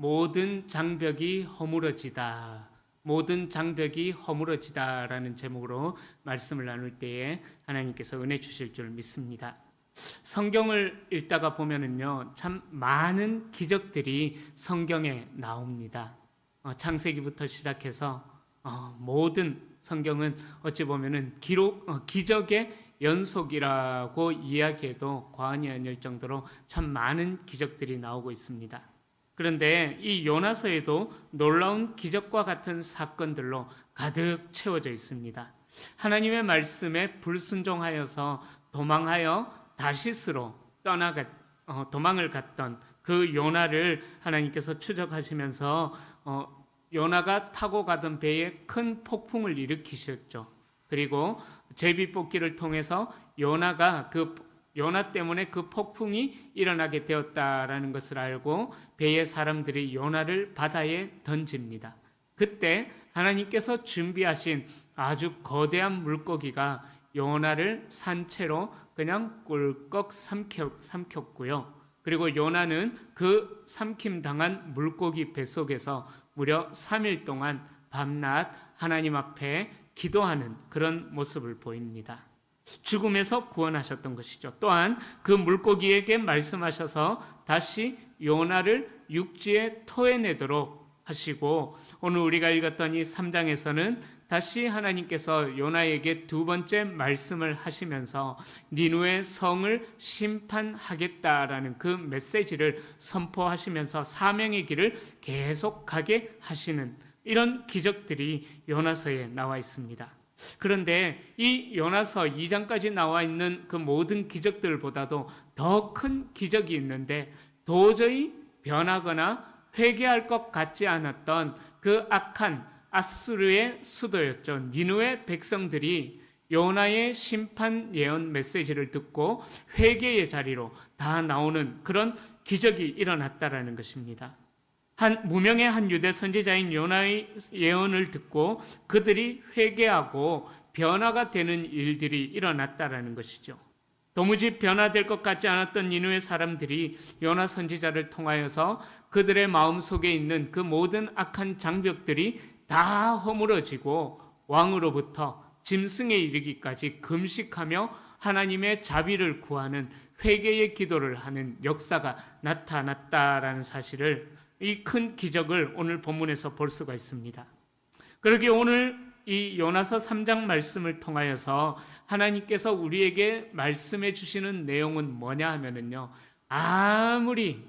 모든 장벽이 허물어지다. 모든 장벽이 허물어지다라는 제목으로 말씀을 나눌 때에 하나님께서 은혜 주실 줄 믿습니다. 성경을 읽다가 보면은요, 참 많은 기적들이 성경에 나옵니다. 창세기부터 시작해서 모든 성경은 어찌 보면은 기적의 연속이라고 이야기해도 과언이 아닐 정도로 참 많은 기적들이 나오고 있습니다. 그런데 이 요나서에도 놀라운 기적과 같은 사건들로 가득 채워져 있습니다. 하나님의 말씀에 불순종하여서 도망하여 다시스로 도망을 갔던 그 요나를 하나님께서 추적하시면서 요나가 타고 가던 배에 큰 폭풍을 일으키셨죠. 그리고 제비뽑기를 통해서 요나 때문에 그 폭풍이 일어나게 되었다라는 것을 알고 배의 사람들이 요나를 바다에 던집니다. 그때 하나님께서 준비하신 아주 거대한 물고기가 요나를 산채로 그냥 꿀꺽 삼켰고요. 그리고 요나는 그 삼킴당한 물고기 뱃속에서 무려 3일 동안 밤낮 하나님 앞에 기도하는 그런 모습을 보입니다. 죽음에서 구원하셨던 것이죠. 또한 그 물고기에게 말씀하셔서 다시 요나를 육지에 토해내도록 하시고, 오늘 우리가 읽었던 이 3장에서는 다시 하나님께서 요나에게 두 번째 말씀을 하시면서 니누의 성을 심판하겠다라는 그 메시지를 선포하시면서 사명의 길을 계속 가게 하시는 이런 기적들이 요나서에 나와 있습니다. 그런데 이 요나서 2장까지 나와 있는 그 모든 기적들보다도 더 큰 기적이 있는데, 도저히 변하거나 회개할 것 같지 않았던 그 악한 아수르의 수도였죠. 니누의 백성들이 요나의 심판 예언 메시지를 듣고 회개의 자리로 다 나오는 그런 기적이 일어났다라는 것입니다. 무명의 한 유대 선지자인 요나의 예언을 듣고 그들이 회개하고 변화가 되는 일들이 일어났다라는 것이죠. 도무지 변화될 것 같지 않았던 니느웨 사람들이 요나 선지자를 통하여서 그들의 마음속에 있는 그 모든 악한 장벽들이 다 허물어지고 왕으로부터 짐승에 이르기까지 금식하며 하나님의 자비를 구하는 회개의 기도를 하는 역사가 나타났다라는 사실을, 이 큰 기적을 오늘 본문에서 볼 수가 있습니다. 그러기에 오늘 이 요나서 3장 말씀을 통하여서 하나님께서 우리에게 말씀해 주시는 내용은 뭐냐 하면은요, 아무리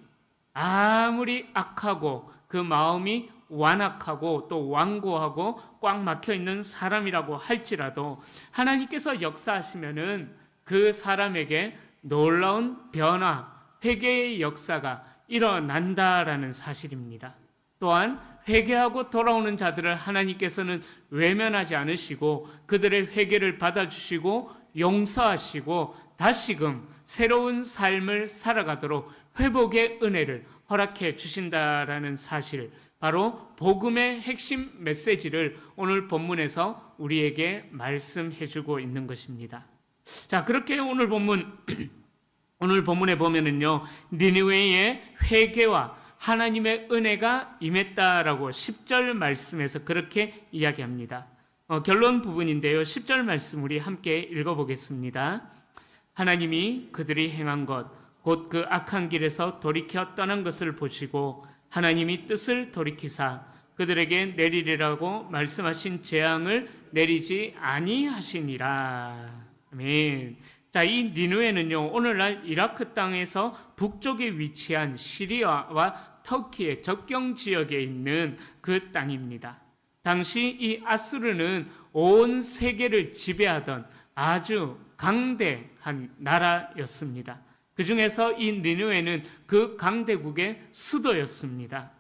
악하고 그 마음이 완악하고 또 완고하고 꽉 막혀 있는 사람이라고 할지라도 하나님께서 역사하시면은 그 사람에게 놀라운 변화, 회개의 역사가 일어난다라는 사실입니다. 또한 회개하고 돌아오는 자들을 하나님께서는 외면하지 않으시고 그들의 회개를 받아주시고 용서하시고 다시금 새로운 삶을 살아가도록 회복의 은혜를 허락해 주신다라는 사실, 바로 복음의 핵심 메시지를 오늘 본문에서 우리에게 말씀해 주고 있는 것입니다. 자, 그렇게 오늘 본문에 보면은요, 니느웨의 회개와 하나님의 은혜가 임했다라고 10절 말씀에서 그렇게 이야기합니다. 결론 부분인데요, 10절 말씀 우리 함께 읽어보겠습니다. 하나님이 그들이 행한 것, 곧 그 악한 길에서 돌이켜 떠난 것을 보시고 하나님이 뜻을 돌이키사 그들에게 내리리라고 말씀하신 재앙을 내리지 아니하시니라. 아멘. 자, 이 니느웨는요, 오늘날 이라크 땅에서 북쪽에 위치한 시리아와 터키의 접경 지역에 있는 그 땅입니다. 당시 이 아수르는 온 세계를 지배하던 아주 강대한 나라였습니다. 그 중에서 이 니느웨는 그 강대국의 수도였습니다.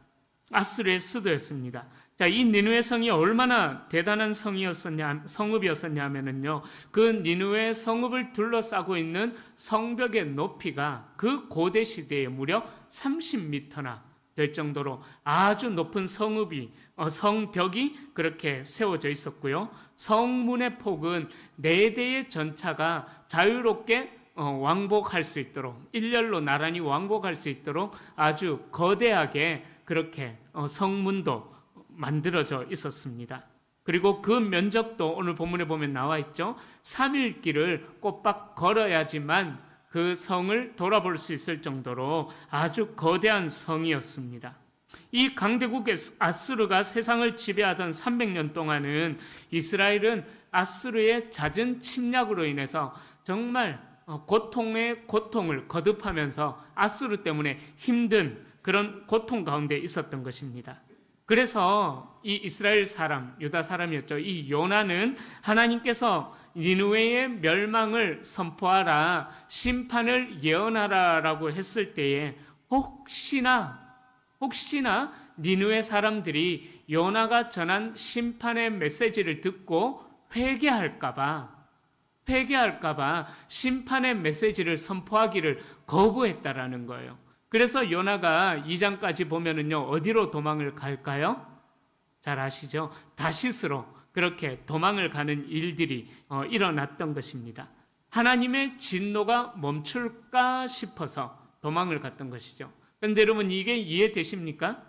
아수르의 수도였습니다. 자, 이 니느웨 성이 얼마나 대단한 성읍이었었냐 하면은요, 그 니느웨 성읍을 둘러싸고 있는 성벽의 높이가 그 고대 시대에 무려 30m나 될 정도로 아주 높은 성벽이 그렇게 세워져 있었고요. 성문의 폭은 4대의 전차가 자유롭게 왕복할 수 있도록, 일렬로 나란히 왕복할 수 있도록 아주 거대하게 그렇게 성문도 만들어져 있었습니다. 그리고 그 면적도 오늘 본문에 보면 나와 있죠. 3일 길을 꼬박 걸어야지만 그 성을 돌아볼 수 있을 정도로 아주 거대한 성이었습니다. 이 강대국 아수르가 세상을 지배하던 300년 동안은 이스라엘은 아수르의 잦은 침략으로 인해서 정말 고통의 고통을 거듭하면서 아수르 때문에 힘든 그런 고통 가운데 있었던 것입니다. 그래서 이 이스라엘 사람, 유다 사람이었죠. 이 요나는 하나님께서 니느웨의 멸망을 선포하라, 심판을 예언하라라고 했을 때에 혹시나 니느웨 사람들이 요나가 전한 심판의 메시지를 듣고 회개할까봐 심판의 메시지를 선포하기를 거부했다라는 거예요. 그래서 요나가 2장까지 보면은요, 어디로 도망을 갈까요? 잘 아시죠? 다시스로 그렇게 도망을 가는 일들이 일어났던 것입니다. 하나님의 진노가 멈출까 싶어서 도망을 갔던 것이죠. 그런데 여러분, 이게 이해되십니까?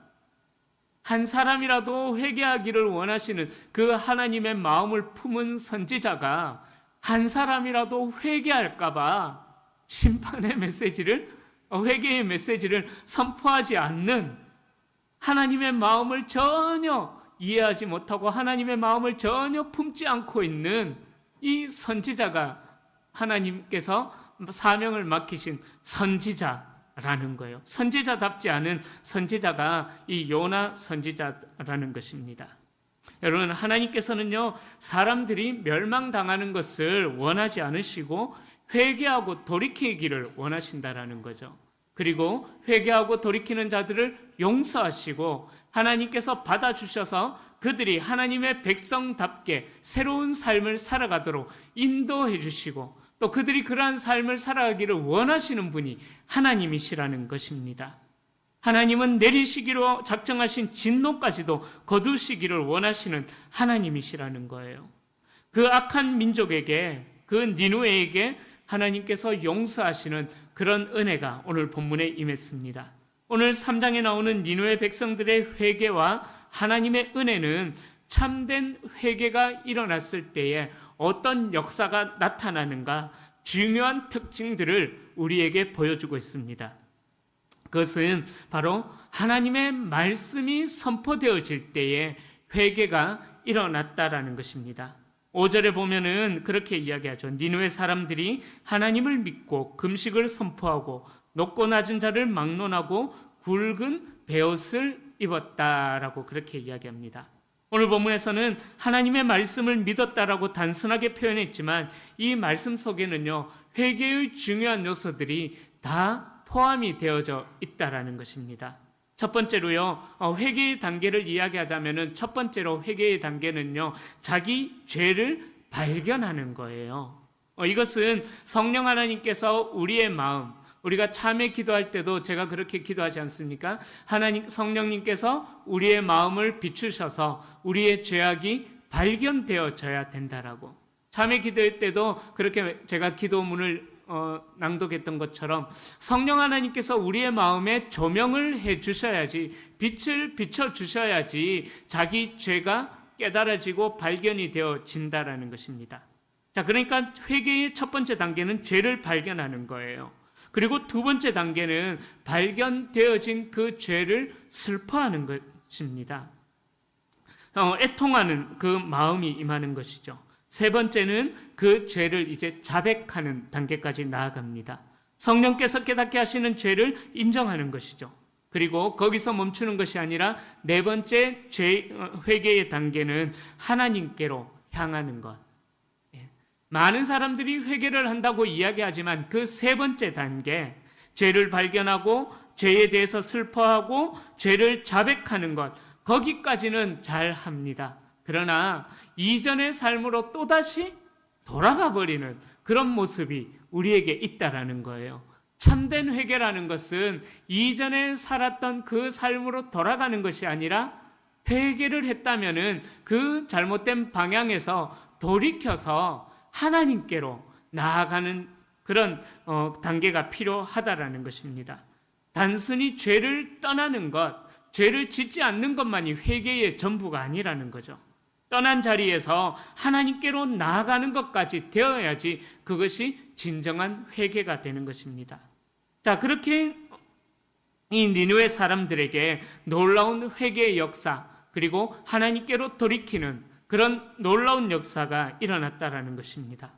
한 사람이라도 회개하기를 원하시는 그 하나님의 마음을 품은 선지자가 한 사람이라도 회개할까봐 심판의 메시지를, 회개의 메시지를 선포하지 않는, 하나님의 마음을 전혀 이해하지 못하고 하나님의 마음을 전혀 품지 않고 있는 이 선지자가 하나님께서 사명을 맡기신 선지자라는 거예요. 선지자답지 않은 선지자가 이 요나 선지자라는 것입니다. 여러분, 하나님께서는요, 사람들이 멸망당하는 것을 원하지 않으시고 회개하고 돌이키기를 원하신다라는 거죠. 그리고 회개하고 돌이키는 자들을 용서하시고 하나님께서 받아주셔서 그들이 하나님의 백성답게 새로운 삶을 살아가도록 인도해 주시고 또 그들이 그러한 삶을 살아가기를 원하시는 분이 하나님이시라는 것입니다. 하나님은 내리시기로 작정하신 진노까지도 거두시기를 원하시는 하나님이시라는 거예요. 그 악한 민족에게, 그 니느웨에게 하나님께서 용서하시는 그런 은혜가 오늘 본문에 임했습니다. 오늘 3장에 나오는 니느웨 백성들의 회개와 하나님의 은혜는 참된 회개가 일어났을 때에 어떤 역사가 나타나는가, 중요한 특징들을 우리에게 보여주고 있습니다. 그것은 바로 하나님의 말씀이 선포되어질 때에 회개가 일어났다라는 것입니다. 5절에 보면은 그렇게 이야기하죠. 니느웨 사람들이 하나님을 믿고 금식을 선포하고 높고 낮은 자를 막론하고 굵은 베옷을 입었다라고 그렇게 이야기합니다. 오늘 본문에서는 하나님의 말씀을 믿었다라고 단순하게 표현했지만 이 말씀 속에는요, 회개의 중요한 요소들이 다 포함이 되어져 있다라는 것입니다. 첫 번째로요, 회개의 단계를 이야기하자면은 첫 번째로 회개의 단계는요, 자기 죄를 발견하는 거예요. 이것은 성령 하나님께서 우리의 마음, 우리가 참회 기도할 때도 제가 그렇게 기도하지 않습니까? 하나님, 성령님께서 우리의 마음을 비추셔서 우리의 죄악이 발견되어져야 된다라고. 참회 기도할 때도 그렇게 제가 기도문을 낭독했던 것처럼 성령 하나님께서 우리의 마음에 조명을 해 주셔야지, 빛을 비춰 주셔야지 자기 죄가 깨달아지고 발견이 되어진다라는 것입니다. 자, 그러니까 회개의 첫 번째 단계는 죄를 발견하는 거예요. 그리고 두 번째 단계는 발견되어진 그 죄를 슬퍼하는 것입니다. 애통하는 그 마음이 임하는 것이죠. 세 번째는 그 죄를 이제 자백하는 단계까지 나아갑니다. 성령께서 깨닫게 하시는 죄를 인정하는 것이죠. 그리고 거기서 멈추는 것이 아니라 네 번째 회개의 단계는 하나님께로 향하는 것. 많은 사람들이 회개를 한다고 이야기하지만 그 세 번째 단계, 죄를 발견하고 죄에 대해서 슬퍼하고 죄를 자백하는 것, 거기까지는 잘 합니다. 그러나 이전의 삶으로 또다시 돌아가 버리는 그런 모습이 우리에게 있다라는 거예요. 참된 회개라는 것은 이전에 살았던 그 삶으로 돌아가는 것이 아니라 회개를 했다면은 그 잘못된 방향에서 돌이켜서 하나님께로 나아가는 그런 단계가 필요하다라는 것입니다. 단순히 죄를 떠나는 것, 죄를 짓지 않는 것만이 회개의 전부가 아니라는 거죠. 떠난 자리에서 하나님께로 나아가는 것까지 되어야지 그것이 진정한 회개가 되는 것입니다. 자, 그렇게 이 니느웨 사람들에게 놀라운 회개의 역사, 그리고 하나님께로 돌이키는 그런 놀라운 역사가 일어났다라는 것입니다.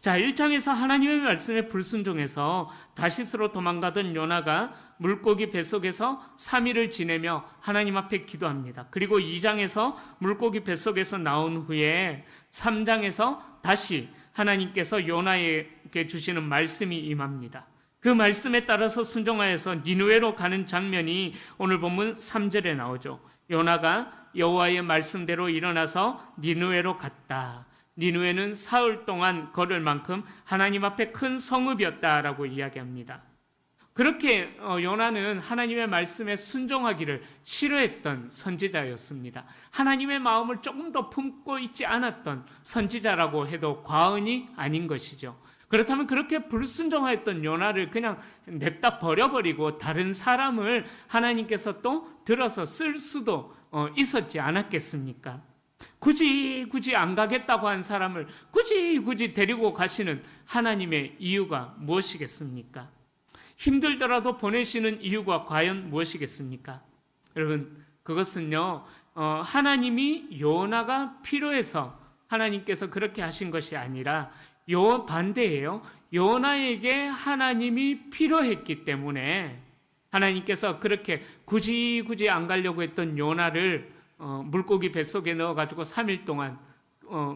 자, 1장에서 하나님의 말씀에 불순종해서 다시스로 도망가던 요나가 물고기 뱃속에서 3일을 지내며 하나님 앞에 기도합니다. 그리고 2장에서 물고기 뱃속에서 나온 후에 3장에서 다시 하나님께서 요나에게 주시는 말씀이 임합니다. 그 말씀에 따라서 순종하여서 니느웨로 가는 장면이 오늘 본문 3절에 나오죠. 요나가 여호와의 말씀대로 일어나서 니느웨로 갔다. 니느웨는 사흘 동안 걸을 만큼 하나님 앞에 큰 성읍이었다라고 이야기합니다. 그렇게 요나는 하나님의 말씀에 순종하기를 싫어했던 선지자였습니다. 하나님의 마음을 조금 더 품고 있지 않았던 선지자라고 해도 과언이 아닌 것이죠. 그렇다면 그렇게 불순종하였던 요나를 그냥 냅다 버려버리고 다른 사람을 하나님께서 또 들어서 쓸 수도 있었지 않았겠습니까? 굳이 안 가겠다고 한 사람을 굳이 데리고 가시는 하나님의 이유가 무엇이겠습니까? 힘들더라도 보내시는 이유가 과연 무엇이겠습니까? 여러분, 그것은요, 하나님이 요나가 필요해서 하나님께서 그렇게 하신 것이 아니라 반대예요. 요나에게 하나님이 필요했기 때문에 하나님께서 그렇게 굳이 안 가려고 했던 요나를 물고기 뱃속에 넣어가지고 3일 동안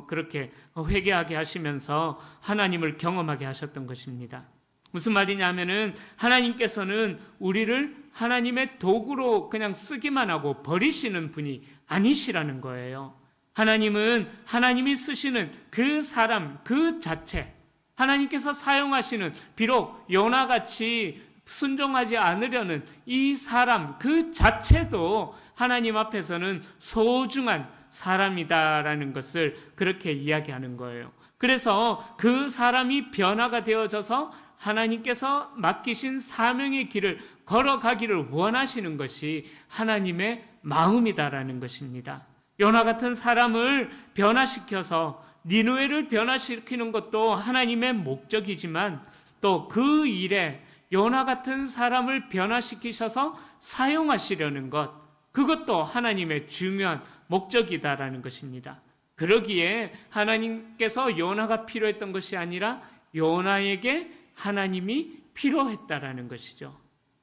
그렇게 회개하게 하시면서 하나님을 경험하게 하셨던 것입니다. 무슨 말이냐 하면은 하나님께서는 우리를 하나님의 도구로 그냥 쓰기만 하고 버리시는 분이 아니시라는 거예요. 하나님은 하나님이 쓰시는 그 사람 그 자체, 하나님께서 사용하시는 비록 요나같이 순종하지 않으려는 이 사람 그 자체도 하나님 앞에서는 소중한 사람이다라는 것을 그렇게 이야기하는 거예요. 그래서 그 사람이 변화가 되어져서 하나님께서 맡기신 사명의 길을 걸어가기를 원하시는 것이 하나님의 마음이다라는 것입니다. 요나 같은 사람을 변화시켜서 니느웨를 변화시키는 것도 하나님의 목적이지만 또 그 일에 요나 같은 사람을 변화시키셔서 사용하시려는 것, 그것도 하나님의 중요한 목적이다라는 것입니다. 그러기에 하나님께서 요나가 필요했던 것이 아니라 요나에게 하나님이 필요했다라는 것이죠.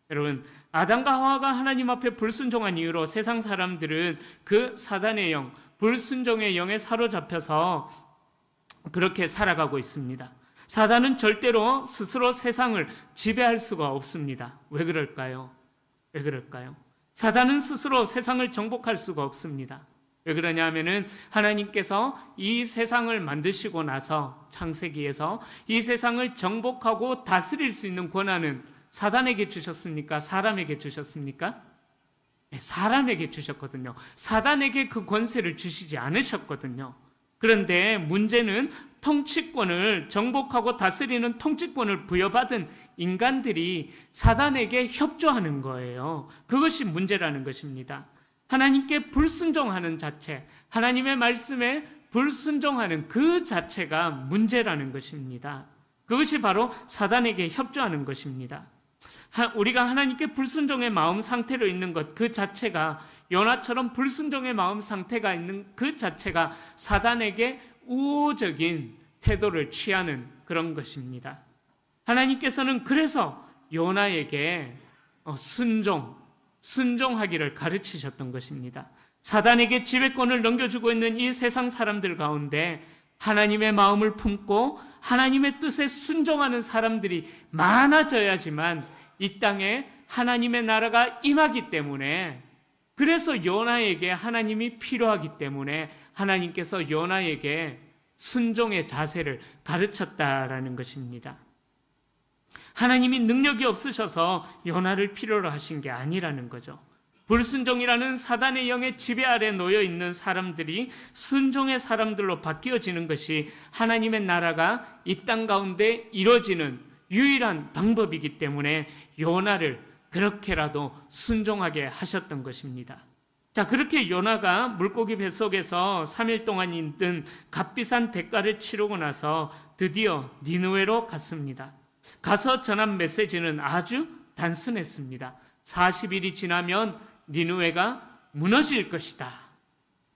여러분, 아담과 하와가 하나님 앞에 불순종한 이유로 세상 사람들은 그 사단의 영, 불순종의 영에 사로잡혀서 그렇게 살아가고 있습니다. 사단은 절대로 스스로 세상을 지배할 수가 없습니다. 왜 그럴까요? 사단은 스스로 세상을 정복할 수가 없습니다. 왜 그러냐 하면은 하나님께서 이 세상을 만드시고 나서 창세기에서 이 세상을 정복하고 다스릴 수 있는 권한은 사단에게 주셨습니까? 사람에게 주셨습니까? 네, 사람에게 주셨거든요. 사단에게 그 권세를 주시지 않으셨거든요. 그런데 문제는 통치권을 정복하고 다스리는 통치권을 부여받은 인간들이 사단에게 협조하는 거예요. 그것이 문제라는 것입니다. 하나님께 불순종하는 자체, 하나님의 말씀에 불순종하는 그 자체가 문제라는 것입니다. 그것이 바로 사단에게 협조하는 것입니다. 우리가 하나님께 불순종의 마음 상태로 있는 것 그 자체가 요나처럼 불순종의 마음 상태가 있는 그 자체가 사단에게 우호적인 태도를 취하는 그런 것입니다. 하나님께서는 그래서 요나에게 순종하기를 가르치셨던 것입니다. 사단에게 지배권을 넘겨주고 있는 이 세상 사람들 가운데 하나님의 마음을 품고 하나님의 뜻에 순종하는 사람들이 많아져야지만 이 땅에 하나님의 나라가 임하기 때문에, 그래서 요나에게 하나님이 필요하기 때문에 하나님께서 요나에게 순종의 자세를 가르쳤다라는 것입니다. 하나님이 능력이 없으셔서 요나를 필요로 하신 게 아니라는 거죠. 불순종이라는 사단의 영의 지배 아래 놓여 있는 사람들이 순종의 사람들로 바뀌어지는 것이 하나님의 나라가 이 땅 가운데 이루어지는 유일한 방법이기 때문에 요나를 그렇게라도 순종하게 하셨던 것입니다. 자, 그렇게 요나가 물고기 뱃속에서 3일 동안 있던 값비싼 대가를 치르고 나서 드디어 니느웨로 갔습니다. 가서 전한 메시지는 아주 단순했습니다. 40일이 지나면 니느웨가 무너질 것이다.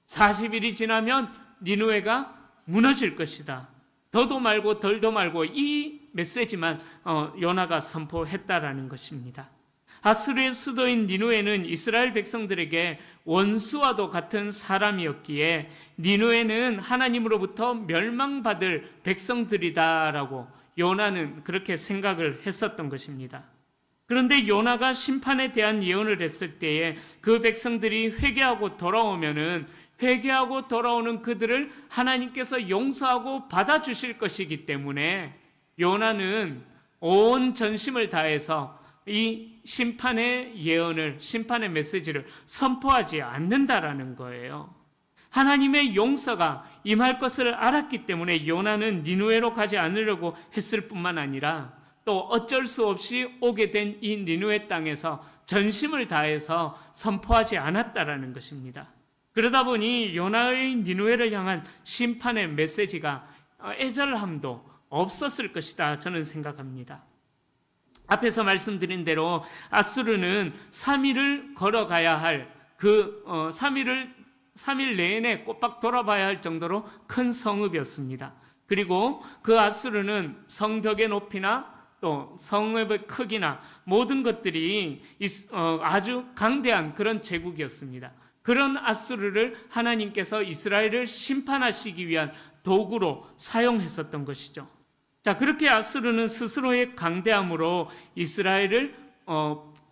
40일이 지나면 니느웨가 무너질 것이다. 더도 말고 덜도 말고 이 메시지만 요나가 선포했다라는 것입니다. 아수르의 수도인 니느웨는 이스라엘 백성들에게 원수와도 같은 사람이었기에 니느웨는 하나님으로부터 멸망받을 백성들이다라고 요나는 그렇게 생각을 했었던 것입니다. 그런데 요나가 심판에 대한 예언을 했을 때에 그 백성들이 회개하고 돌아오면은 회개하고 돌아오는 그들을 하나님께서 용서하고 받아주실 것이기 때문에 요나는 온 전심을 다해서 이 심판의 예언을, 심판의 메시지를 선포하지 않는다라는 거예요. 하나님의 용서가 임할 것을 알았기 때문에 요나는 니느웨로 가지 않으려고 했을 뿐만 아니라 또 어쩔 수 없이 오게 된 이 니느웨 땅에서 전심을 다해서 선포하지 않았다라는 것입니다. 그러다 보니 요나의 니느웨를 향한 심판의 메시지가 애절함도 없었을 것이다 저는 생각합니다. 앞에서 말씀드린 대로 아수르는 3일을 걸어가야 할 3일 내내 꼬박 돌아봐야 할 정도로 큰 성읍이었습니다. 그리고 그 아수르는 성벽의 높이나 또 성읍의 크기나 모든 것들이 아주 강대한 그런 제국이었습니다. 그런 아수르를 하나님께서 이스라엘을 심판하시기 위한 도구로 사용했었던 것이죠. 자, 그렇게 아수르는 스스로의 강대함으로 이스라엘을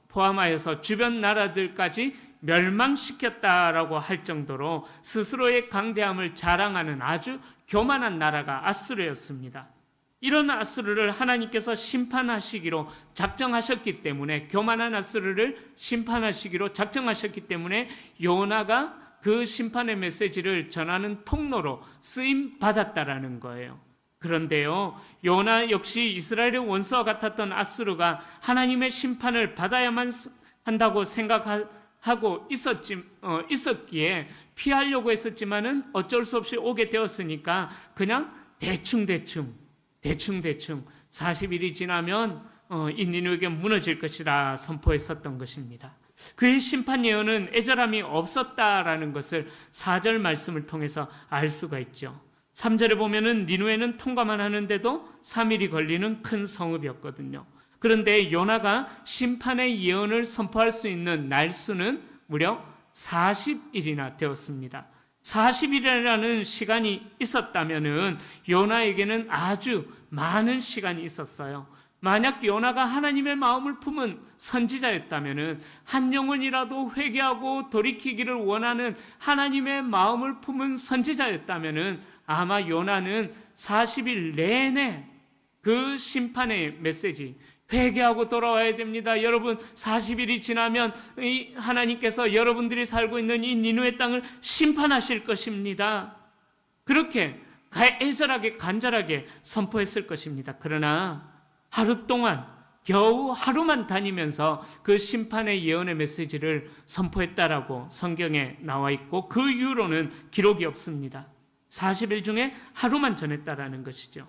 포함하여서 주변 나라들까지 멸망시켰다라고 할 정도로 스스로의 강대함을 자랑하는 아주 교만한 나라가 아수르였습니다. 이런 아수르를 하나님께서 심판하시기로 작정하셨기 때문에, 교만한 아수르를 심판하시기로 작정하셨기 때문에 요나가 그 심판의 메시지를 전하는 통로로 쓰임 받았다라는 거예요. 그런데요, 요나 역시 이스라엘의 원수와 같았던 아수르가 하나님의 심판을 받아야만 한다고 생각하고 있었기에 피하려고 했었지만은 어쩔 수 없이 오게 되었으니까 그냥 대충 40일이 지나면 이 니느웨가 무너질 것이라 선포했었던 것입니다. 그의 심판 예언은 애절함이 없었다라는 것을 4절 말씀을 통해서 알 수가 있죠. 3절에 보면은 니느웨는 통과만 하는데도 3일이 걸리는 큰 성읍이었거든요. 그런데 요나가 심판의 예언을 선포할 수 있는 날수는 무려 40일이나 되었습니다. 40일이라는 시간이 있었다면은 요나에게는 아주 많은 시간이 있었어요. 만약 요나가 하나님의 마음을 품은 선지자였다면은 한 영혼이라도 회개하고 돌이키기를 원하는 하나님의 마음을 품은 선지자였다면은 아마 요나는 40일 내내 그 심판의 메시지, 회개하고 돌아와야 됩니다. 여러분, 40일이 지나면 하나님께서 여러분들이 살고 있는 이 니느웨 땅을 심판하실 것입니다. 그렇게 애절하게 간절하게 선포했을 것입니다. 그러나 하루 동안 겨우 하루만 다니면서 그 심판의 예언의 메시지를 선포했다라고 성경에 나와 있고 그 이후로는 기록이 없습니다. 40일 중에 하루만 전했다라는 것이죠.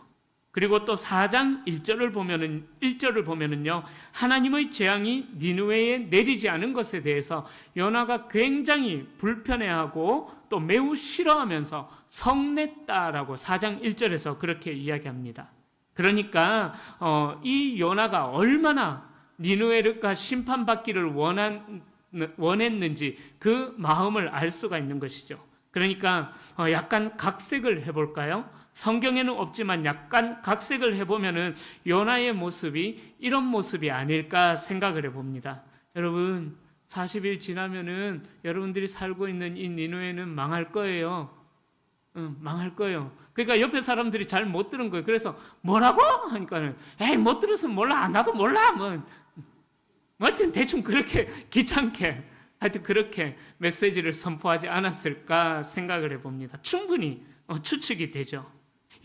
그리고 또 4장 1절을 보면은요, 하나님의 재앙이 니느웨에 내리지 않은 것에 대해서 요나가 굉장히 불편해하고 또 매우 싫어하면서 성냈다라고 4장 1절에서 그렇게 이야기합니다. 그러니까 이 요나가 얼마나 니느웨가 심판받기를 원했는지 그 마음을 알 수가 있는 것이죠. 그러니까 약간 각색을 해볼까요? 성경에는 없지만 약간 각색을 해보면은 요나의 모습이 이런 모습이 아닐까 생각을 해봅니다. 여러분, 40일 지나면은 여러분들이 살고 있는 이 니느웨는 망할 거예요. 망할 거예요. 그러니까 옆에 사람들이 잘 못 들은 거예요. 그래서 뭐라고? 하니까는 에이, 못 들어서 몰라. 나도 몰라. 하여튼 대충 그렇게 귀찮게 하여튼 그렇게 메시지를 선포하지 않았을까 생각을 해봅니다. 충분히 추측이 되죠.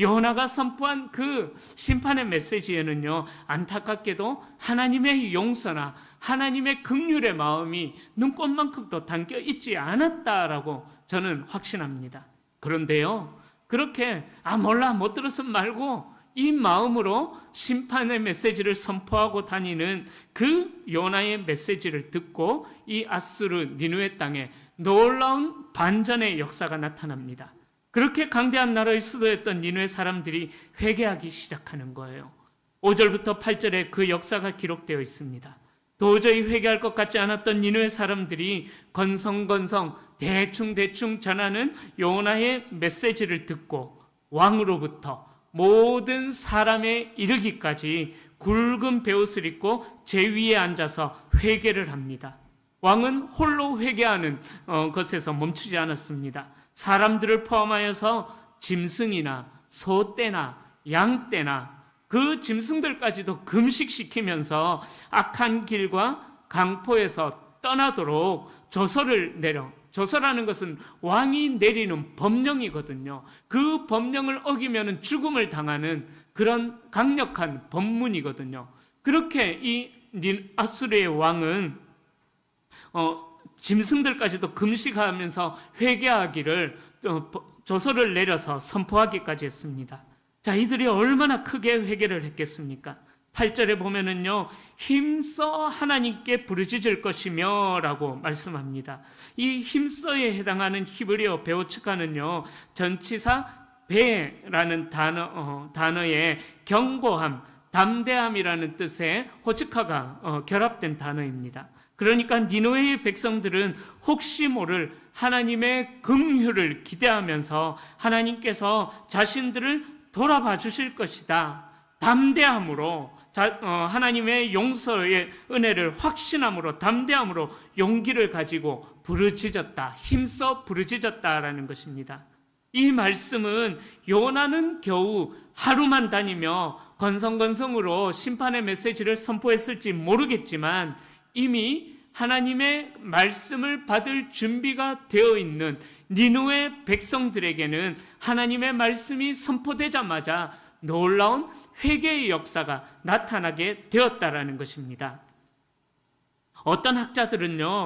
요나가 선포한 그 심판의 메시지에는요, 안타깝게도 하나님의 용서나 하나님의 긍휼의 마음이 눈꽃만큼도 담겨 있지 않았다라고 저는 확신합니다. 그런데요, 그렇게 몰라 못 들었으면 말고 이 마음으로 심판의 메시지를 선포하고 다니는 그 요나의 메시지를 듣고 이 아수르 니느웨 땅에 놀라운 반전의 역사가 나타납니다. 그렇게 강대한 나라의 수도였던 니느웨 사람들이 회개하기 시작하는 거예요. 5절부터 8절에 그 역사가 기록되어 있습니다. 도저히 회개할 것 같지 않았던 니느웨 사람들이 건성건성 대충대충 전하는 요나의 메시지를 듣고 왕으로부터 모든 사람에 이르기까지 굵은 베옷을 입고 제 위에 앉아서 회개를 합니다. 왕은 홀로 회개하는 것에서 멈추지 않았습니다. 사람들을 포함하여서 짐승이나 소떼나 양떼나 그 짐승들까지도 금식시키면서 악한 길과 강포에서 떠나도록 조서를 내려, 조서라는 것은 왕이 내리는 법령이거든요. 그 법령을 어기면 죽음을 당하는 그런 강력한 법문이거든요. 그렇게 이 아수르의 왕은 짐승들까지도 금식하면서 회개하기를 조서를 내려서 선포하기까지 했습니다. 자, 이들이 얼마나 크게 회개를 했겠습니까? 8절에 보면은요, 힘써 하나님께 부르짖을 것이며 라고 말씀합니다. 이 힘써에 해당하는 히브리어 베오츠카는요, 전치사 배라는 단어에 경고함, 담대함이라는 뜻의 호츠카가 결합된 단어입니다. 그러니까 니느웨의 백성들은 혹시 모를 하나님의 긍휼을 기대하면서 하나님께서 자신들을 돌아봐 주실 것이다, 담대함으로 하나님의 용서의 은혜를 확신함으로 담대함으로 용기를 가지고 부르짖었다, 힘써 부르짖었다라는 것입니다. 이 말씀은 요나는 겨우 하루만 다니며 건성건성으로 심판의 메시지를 선포했을지 모르겠지만 이미 하나님의 말씀을 받을 준비가 되어 있는 니느웨 백성들에게는 하나님의 말씀이 선포되자마자 놀라운 회개의 역사가 나타나게 되었다라는 것입니다. 어떤 학자분들은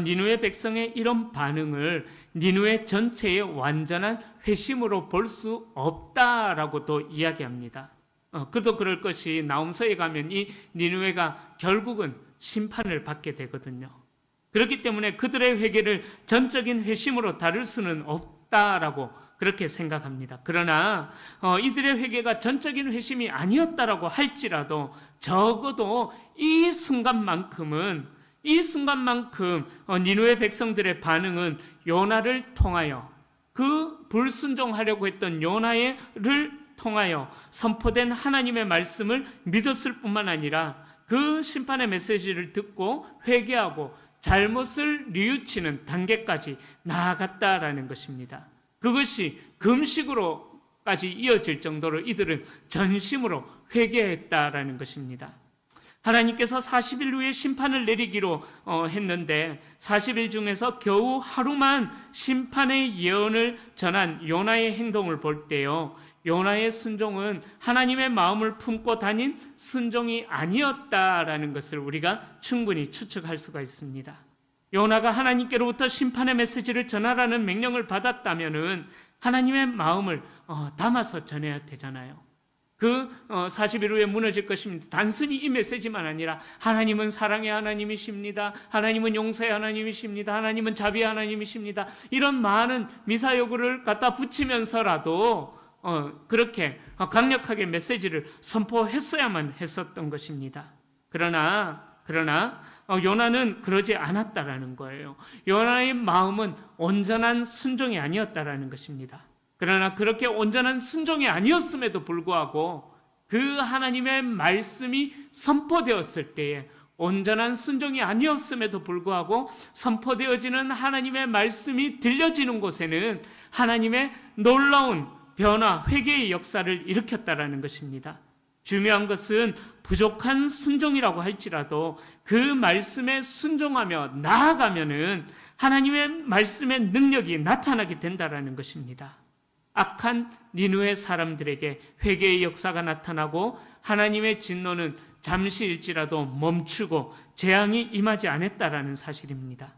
니느웨 백성의 이런 반응을 니느웨 전체의 완전한 회심으로 볼 수 없다라고도 이야기합니다. 그도 그럴 것이 나홈서에 가면 이 니느웨가 결국은 심판을 받게 되거든요. 그렇기 때문에 그들의 회개를 전적인 회심으로 다룰 수는 없다라고 그렇게 생각합니다. 그러나 이들의 회개가 전적인 회심이 아니었다라고 할지라도 적어도 이 순간만큼 니느웨 백성들의 반응은 요나를 통하여, 그 불순종하려고 했던 요나를 통하여 선포된 하나님의 말씀을 믿었을 뿐만 아니라 그 심판의 메시지를 듣고 회개하고 잘못을 뉘우치는 단계까지 나아갔다라는 것입니다. 그것이 금식으로까지 이어질 정도로 이들은 전심으로 회개했다라는 것입니다. 하나님께서 40일 후에 심판을 내리기로 했는데 40일 중에서 겨우 하루만 심판의 예언을 전한 요나의 행동을 볼 때요, 요나의 순종은 하나님의 마음을 품고 다닌 순종이 아니었다라는 것을 우리가 충분히 추측할 수가 있습니다. 요나가 하나님께로부터 심판의 메시지를 전하라는 명령을 받았다면은 하나님의 마음을 담아서 전해야 되잖아요. 그 40일 후에 무너질 것입니다. 단순히 이 메시지만 아니라 하나님은 사랑의 하나님이십니다. 하나님은 용서의 하나님이십니다. 하나님은 자비의 하나님이십니다. 이런 많은 미사여구를 갖다 붙이면서라도 그렇게 강력하게 메시지를 선포했어야만 했었던 것입니다. 그러나 요나는 그러지 않았다라는 거예요. 요나의 마음은 온전한 순종이 아니었다라는 것입니다. 그러나 그렇게 온전한 순종이 아니었음에도 불구하고 그 하나님의 말씀이 선포되었을 때에, 온전한 순종이 아니었음에도 불구하고 선포되어지는 하나님의 말씀이 들려지는 곳에는 하나님의 놀라운 변화, 회개의 역사를 일으켰다라는 것입니다. 중요한 것은 부족한 순종이라고 할지라도 그 말씀에 순종하며 나아가면은 하나님의 말씀의 능력이 나타나게 된다라는 것입니다. 악한 니느웨 사람들에게 회개의 역사가 나타나고 하나님의 진노는 잠시일지라도 멈추고 재앙이 임하지 않았다라는 사실입니다.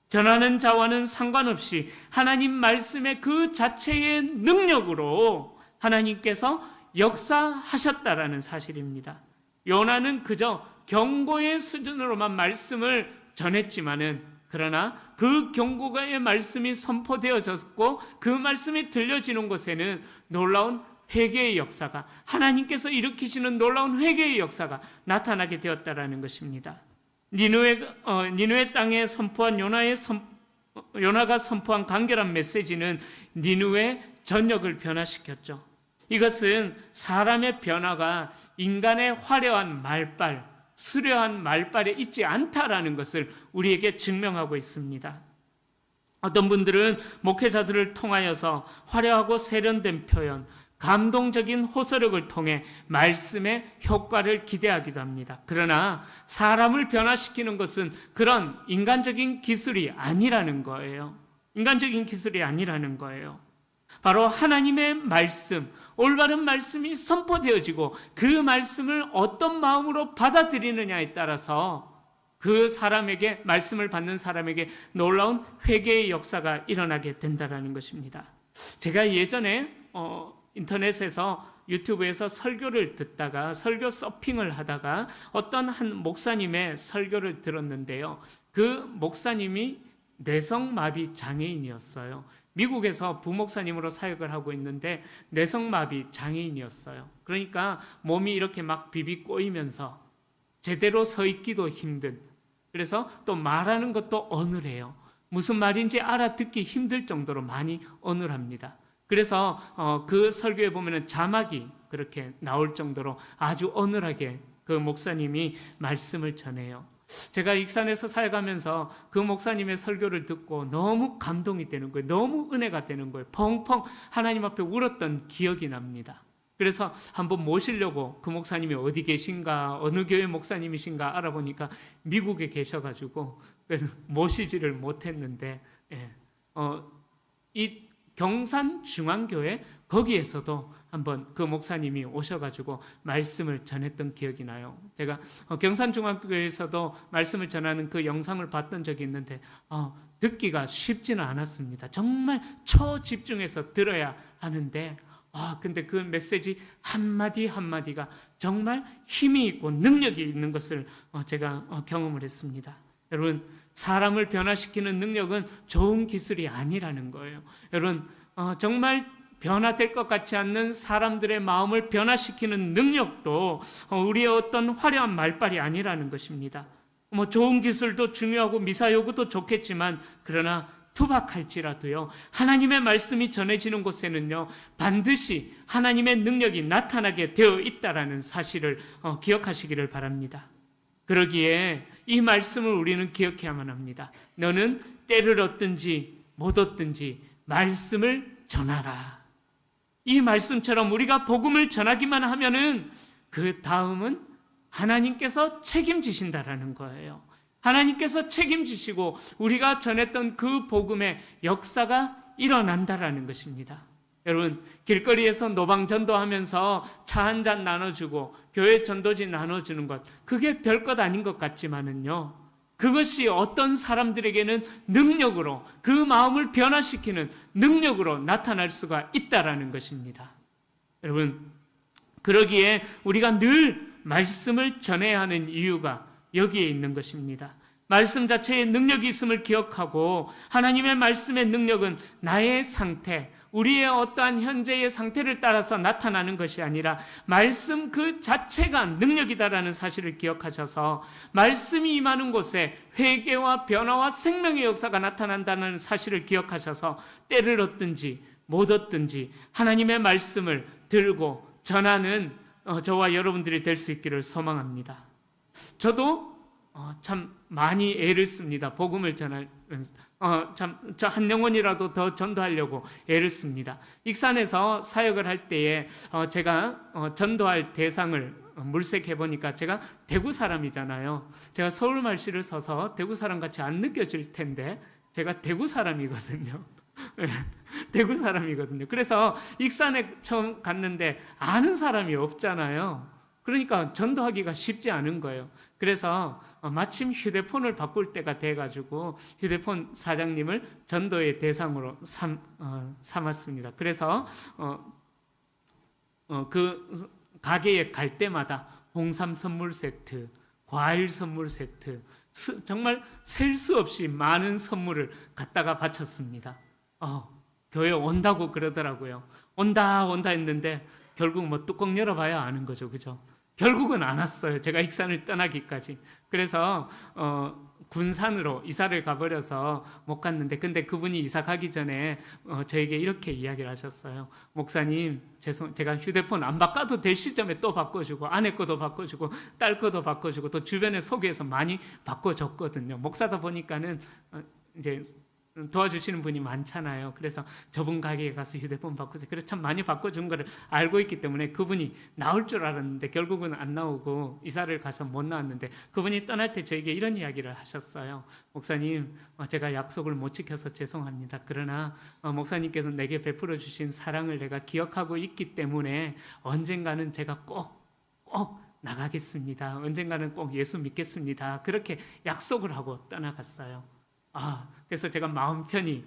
전하는 자와는 상관없이 하나님 말씀의 그 자체의 능력으로 하나님께서 역사하셨다라는 사실입니다. 요나는 그저 경고의 수준으로만 말씀을 전했지만은 그러나 그 경고의 말씀이 선포되어졌고 그 말씀이 들려지는 곳에는 놀라운 회개의 역사가, 하나님께서 일으키시는 놀라운 회개의 역사가 나타나게 되었다라는 것입니다. 니느웨 땅에 선포한 요나가 선포한 간결한 메시지는 니느웨 전역을 변화시켰죠. 이것은 사람의 변화가 인간의 화려한 말빨, 수려한 말빨에 있지 않다라는 것을 우리에게 증명하고 있습니다. 어떤 분들은 목회자들을 통하여서 화려하고 세련된 표현, 감동적인 호소력을 통해 말씀의 효과를 기대하기도 합니다. 그러나 사람을 변화시키는 것은 그런 인간적인 기술이 아니라는 거예요. 인간적인 기술이 아니라는 거예요. 바로 하나님의 말씀, 올바른 말씀이 선포되어지고 그 말씀을 어떤 마음으로 받아들이느냐에 따라서 그 사람에게, 말씀을 받는 사람에게 놀라운 회개의 역사가 일어나게 된다는 것입니다. 제가 예전에 인터넷에서, 유튜브에서 설교를 듣다가, 설교 서핑을 하다가 어떤 한 목사님의 설교를 들었는데요. 그 목사님이 뇌성마비 장애인이었어요. 미국에서 부목사님으로 사역을 하고 있는데 뇌성마비 장애인이었어요. 그러니까 몸이 이렇게 막 비비 꼬이면서 제대로 서 있기도 힘든, 그래서 또 말하는 것도 어눌해요. 무슨 말인지 알아듣기 힘들 정도로 많이 어눌합니다. 그래서 그 설교에 보면은 자막이 그렇게 나올 정도로 아주 어눌하게 그 목사님이 말씀을 전해요. 제가 익산에서 사역하면서 그 목사님의 설교를 듣고 너무 감동이 되는 거예요. 너무 은혜가 되는 거예요. 펑펑 하나님 앞에 울었던 기억이 납니다. 그래서 한번 모시려고, 그 목사님이 어디 계신가, 어느 교회 목사님이신가 알아보니까 미국에 계셔가지고 모시지를 못했는데, 이 경산중앙교회 거기에서도 한번 그 목사님이 오셔가지고 말씀을 전했던 기억이 나요. 제가 경산중앙교회에서도 말씀을 전하는 그 영상을 봤던 적이 있는데 듣기가 쉽지는 않았습니다. 정말 초집중해서 들어야 하는데 근데 그 메시지 한마디 한마디가 정말 힘이 있고 능력이 있는 것을 제가 경험을 했습니다. 여러분, 사람을 변화시키는 능력은 좋은 기술이 아니라는 거예요. 여러분, 정말 변화될 것 같지 않는 사람들의 마음을 변화시키는 능력도 우리의 어떤 화려한 말빨이 아니라는 것입니다. 좋은 기술도 중요하고 미사여구도 좋겠지만, 그러나 투박할지라도요, 하나님의 말씀이 전해지는 곳에는요, 반드시 하나님의 능력이 나타나게 되어 있다라는 사실을 기억하시기를 바랍니다. 그러기에 이 말씀을 우리는 기억해야만 합니다. 너는 때를 얻든지 못 얻든지 말씀을 전하라. 이 말씀처럼 우리가 복음을 전하기만 하면은 그 다음은 하나님께서 책임지신다라는 거예요. 하나님께서 책임지시고 우리가 전했던 그 복음의 역사가 일어난다라는 것입니다. 여러분, 길거리에서 노방 전도하면서 차 한 잔 나눠주고 교회 전도지 나눠주는 것, 그게 별것 아닌 것 같지만은요, 그것이 어떤 사람들에게는 능력으로, 그 마음을 변화시키는 능력으로 나타날 수가 있다라는 것입니다. 여러분, 그러기에 우리가 늘 말씀을 전해야 하는 이유가 여기에 있는 것입니다. 말씀 자체의 능력이 있음을 기억하고, 하나님의 말씀의 능력은 나의 상태, 우리의 어떠한 현재의 상태를 따라서 나타나는 것이 아니라 말씀 그 자체가 능력이다라는 사실을 기억하셔서 말씀이 임하는 곳에 회개와 변화와 생명의 역사가 나타난다는 사실을 기억하셔서 때를 얻든지 못 얻든지 하나님의 말씀을 들고 전하는 저와 여러분들이 될 수 있기를 소망합니다. 저도 참 많이 애를 씁니다. 복음을 전할 저 한 영혼이라도 더 전도하려고 애를 씁니다. 익산에서 사역을 할 때에 제가 전도할 대상을 물색해 보니까 제가 대구 사람이잖아요. 제가 서울 말씨를 써서 대구 사람 같이 안 느껴질 텐데 제가 대구 사람이거든요. 대구 사람이거든요. 그래서 익산에 처음 갔는데 아는 사람이 없잖아요. 그러니까 전도하기가 쉽지 않은 거예요. 그래서 마침 휴대폰을 바꿀 때가 돼가지고 휴대폰 사장님을 전도의 대상으로 삼았습니다. 그래서 그 가게에 갈 때마다 홍삼 선물 세트, 과일 선물 세트, 정말 셀 수 없이 많은 선물을 갖다가 바쳤습니다. 교회 온다고 그러더라고요. 온다 했는데 결국 뭐 뚜껑 열어봐야 아는 거죠, 그죠? 결국은 안 왔어요. 제가 익산을 떠나기까지. 그래서 군산으로 이사를 가버려서 못 갔는데, 근데 그분이 이사 가기 전에 저에게 이렇게 이야기를 하셨어요. 목사님, 제가 휴대폰 안 바꿔도 될 시점에 또 바꿔주고, 아내 거도 바꿔주고, 딸 거도 바꿔주고, 또 주변에 소개해서 많이 바꿔줬거든요. 목사다 보니까는 이제 도와주시는 분이 많잖아요. 그래서 저분 가게에 가서 휴대폰 바꾸세요. 그래서 참 많이 바꿔준 거를 알고 있기 때문에 그분이 나올 줄 알았는데 결국은 안 나오고 이사를 가서 못 나왔는데, 그분이 떠날 때 저에게 이런 이야기를 하셨어요. 목사님, 제가 약속을 못 지켜서 죄송합니다. 그러나 목사님께서 내게 베풀어 주신 사랑을 내가 기억하고 있기 때문에 언젠가는 제가 꼭 나가겠습니다. 언젠가는 꼭 예수 믿겠습니다. 그렇게 약속을 하고 떠나갔어요. 그래서 제가 마음 편히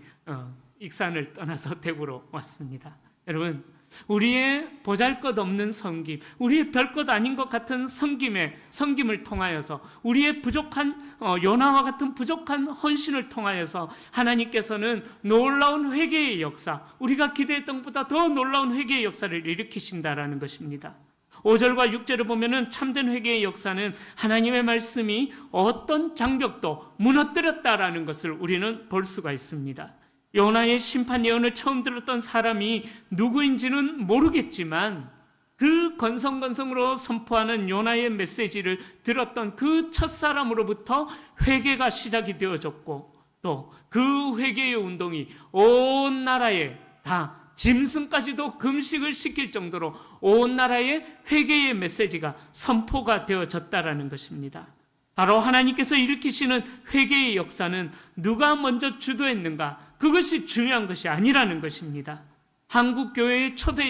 익산을 떠나서 대구로 왔습니다. 여러분, 우리의 보잘것없는 섬김, 우리의 별것 아닌 것 같은 섬김을 통하여서, 우리의 부족한 요나와 같은 부족한 헌신을 통하여서 하나님께서는 놀라운 회개의 역사, 우리가 기대했던 것보다 더 놀라운 회개의 역사를 일으키신다라는 것입니다. 5절과 6절을 보면은 참된 회개의 역사는 하나님의 말씀이 어떤 장벽도 무너뜨렸다라는 것을 우리는 볼 수가 있습니다. 요나의 심판 예언을 처음 들었던 사람이 누구인지는 모르겠지만 그 건성건성으로 선포하는 요나의 메시지를 들었던 그 첫사람으로부터 회개가 시작이 되어졌고, 또 그 회개의 운동이 온 나라에 다 짐승까지도 금식을 시킬 정도로 온 나라에 회개의 메시지가 선포가 되어졌다라는 것입니다. 바로 하나님께서 일으키시는 회개의 역사는 누가 먼저 주도했는가, 그것이 중요한 것이 아니라는 것입니다. 한국 교회의 초대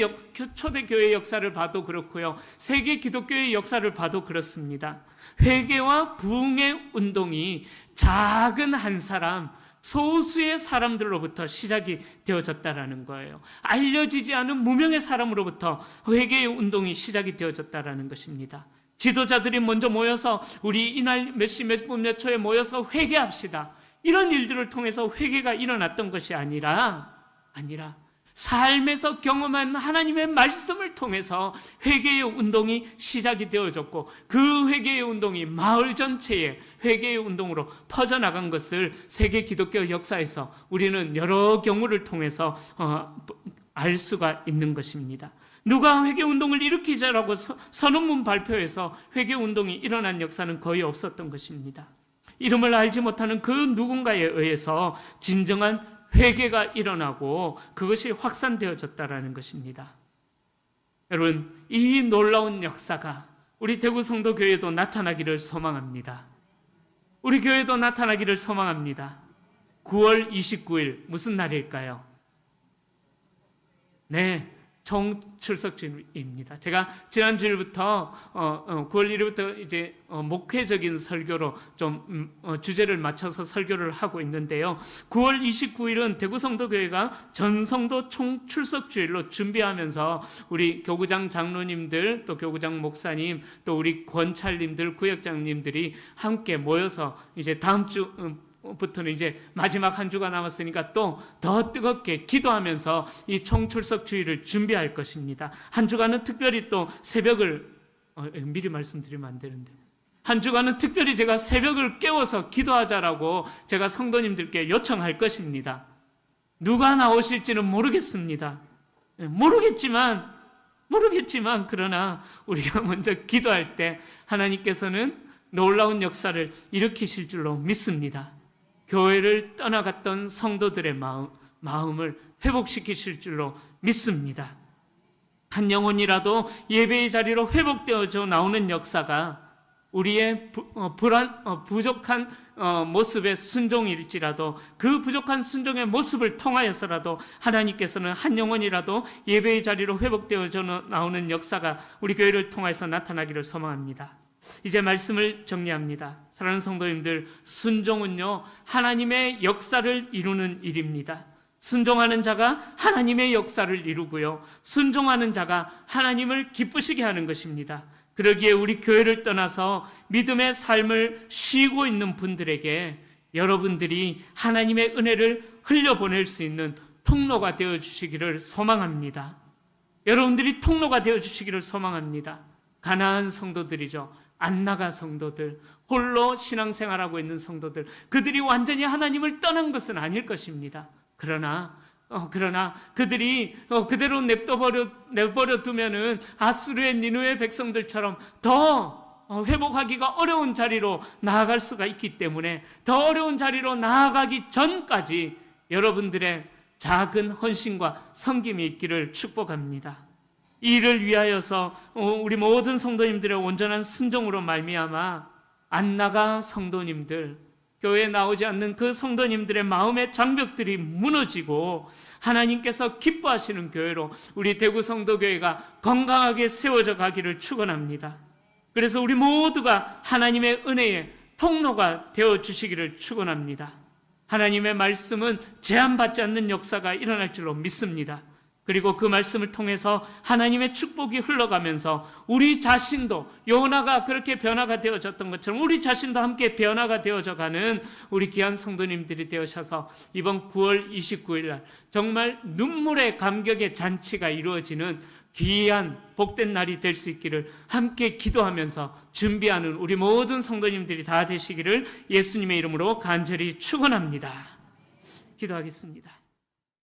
교회의 역사를 봐도 그렇고요, 세계 기독교의 역사를 봐도 그렇습니다. 회개와 부흥의 운동이 작은 한 사람, 소수의 사람들로부터 시작이 되어졌다라는 거예요. 알려지지 않은 무명의 사람으로부터 회개의 운동이 시작이 되어졌다라는 것입니다. 지도자들이 먼저 모여서 우리 이날 몇 시 몇 분 몇 초에 모여서 회개합시다, 이런 일들을 통해서 회개가 일어났던 것이 아니라 삶에서 경험한 하나님의 말씀을 통해서 회개의 운동이 시작이 되어졌고, 그 회개의 운동이 마을 전체에 회개의 운동으로 퍼져나간 것을 세계 기독교 역사에서 우리는 여러 경우를 통해서 알 수가 있는 것입니다. 누가 회개운동을 일으키자라고 선언문 발표해서 회개운동이 일어난 역사는 거의 없었던 것입니다. 이름을 알지 못하는 그 누군가에 의해서 진정한 회개가 일어나고 그것이 확산되어졌다라는 것입니다. 여러분, 이 놀라운 역사가 우리 대구 성도교회도 나타나기를 소망합니다. 우리 교회도 나타나기를 소망합니다. 9월 29일 무슨 날일까요? 네, 총출석주일입니다. 제가 지난주일부터 9월 1일부터 이제 목회적인 설교로 좀 주제를 맞춰서 설교를 하고 있는데요. 9월 29일은 대구 성도교회가 전성도 총출석주일로 준비하면서 우리 교구장 장로님들, 또 교구장 목사님, 또 우리 권찰님들, 구역장님들이 함께 모여서 이제 다음 주 부터는 이제 마지막 한 주가 남았으니까 또 더 뜨겁게 기도하면서 이 총출석 주일을 준비할 것입니다. 한 주간은 특별히 또 새벽을 미리 말씀드리면 안 되는데, 한 주간은 특별히 제가 새벽을 깨워서 기도하자라고 제가 성도님들께 요청할 것입니다. 누가 나오실지는 모르겠습니다. 모르겠지만 그러나 우리가 먼저 기도할 때 하나님께서는 놀라운 역사를 일으키실 줄로 믿습니다. 교회를 떠나갔던 성도들의 마음을 회복시키실 줄로 믿습니다. 한 영혼이라도 예배의 자리로 회복되어져 나오는 역사가 우리의 부족한 모습의 순종일지라도 그 부족한 순종의 모습을 통하여서라도 하나님께서는 한 영혼이라도 예배의 자리로 회복되어져 나오는 역사가 우리 교회를 통해서 나타나기를 소망합니다. 이제 말씀을 정리합니다. 사랑하는 성도님들, 순종은요 하나님의 역사를 이루는 일입니다. 순종하는 자가 하나님의 역사를 이루고요, 순종하는 자가 하나님을 기쁘시게 하는 것입니다. 그러기에 우리 교회를 떠나서 믿음의 삶을 쉬고 있는 분들에게 여러분들이 하나님의 은혜를 흘려보낼 수 있는 통로가 되어주시기를 소망합니다. 여러분들이 통로가 되어주시기를 소망합니다. 가난한 성도들이죠. 안나가 성도들, 홀로 신앙생활하고 있는 성도들, 그들이 완전히 하나님을 떠난 것은 아닐 것입니다. 그러나 그들이 그대로 내버려 두면은 아수르의 니느웨 백성들처럼 더 회복하기가 어려운 자리로 나아갈 수가 있기 때문에 더 어려운 자리로 나아가기 전까지 여러분들의 작은 헌신과 섬김이 있기를 축복합니다. 이 일을 위하여서 우리 모든 성도님들의 온전한 순종으로 말미암아 안나가 성도님들, 교회에 나오지 않는 그 성도님들의 마음의 장벽들이 무너지고 하나님께서 기뻐하시는 교회로 우리 대구 성도교회가 건강하게 세워져 가기를 축원합니다. 그래서 우리 모두가 하나님의 은혜의 통로가 되어주시기를 축원합니다. 하나님의 말씀은 제한받지 않는 역사가 일어날 줄로 믿습니다. 그리고 그 말씀을 통해서 하나님의 축복이 흘러가면서 우리 자신도 요나가 그렇게 변화가 되어졌던 것처럼 우리 자신도 함께 변화가 되어져가는 우리 귀한 성도님들이 되어셔서 이번 9월 29일 날 정말 눈물의 감격의 잔치가 이루어지는 귀한 복된 날이 될 수 있기를 함께 기도하면서 준비하는 우리 모든 성도님들이 다 되시기를 예수님의 이름으로 간절히 축원합니다. 기도하겠습니다.